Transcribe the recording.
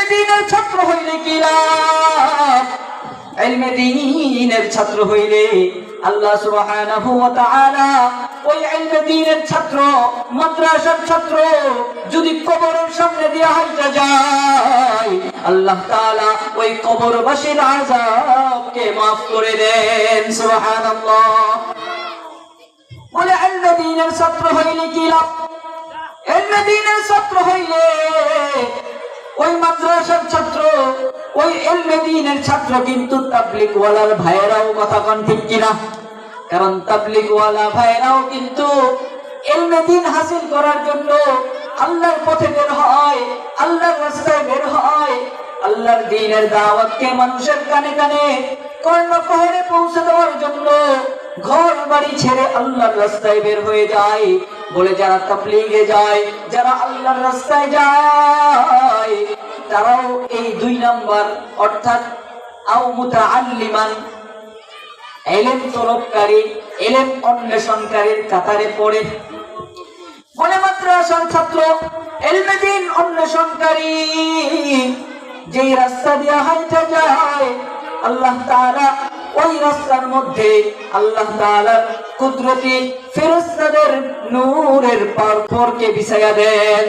দ্বীনের ছাত্র হইলে কি লাভ? ইলমে দ্বীনের ছাত্র হইলে আল্লাহ সুবহানাহু ওয়া তাআলা ওই ইলমে দ্বীনের ছাত্র, মাদ্রাসার ছাত্র যদি কবরের সামনে দিয়ে হাঁটা যায়, আল্লাহ তাআলা ওই কবরবাসীর আযাবকে maaf করে দেন। সুবহানাল্লাহ। বলে ইলমে দ্বীনের ছাত্র হইলে কি লাভ? ইলমে দ্বীনের ছাত্র হইলে ওই মাদ্রাসার ছাত্র, ওই ইলমে দ্বীনের ছাত্র কিন্তু তাবলীগ ওয়ালার ভাইরাও কথা কোন ঠিক কিনা? কারণ তাবলীগ ওয়ালা ভাইরাও কিন্তু ইলমে দ্বীন হাসিল করার জন্য আল্লাহর পথে বের হয়, আল্লাহর রাস্তায় বের হয়, আল্লাহর দ্বীনের দাওয়াতকে মানুষের কানে কানে কর্ণকুহরে পৌঁছে দেওয়ার জন্য ঘর বাড়ি ছেড়ে আল্লাহর রাস্তায় বের হয়ে যায়। বলে যারা তাবলীগে যায়, যারা আল্লাহর রাস্তায় যায়, তারাও এই 2 নাম্বার অর্থাৎ আও মুতাআল্লিমান, ইলম তলবকারী, ইলম অন্বেষণকারীর কাতারে পড়ে। বলে মাদ্রাসার ছাত্র, ইলমে দ্বীন অন্বেষণকারী যেই রাস্তা দিয়ে হাঁটা যায়, আল্লাহ তাআলা ওই রাস্তার মধ্যে আল্লাহ তাআলার কুদরতি ফেরেশতাদের নূরের পাথরকে বিছায়া দেন।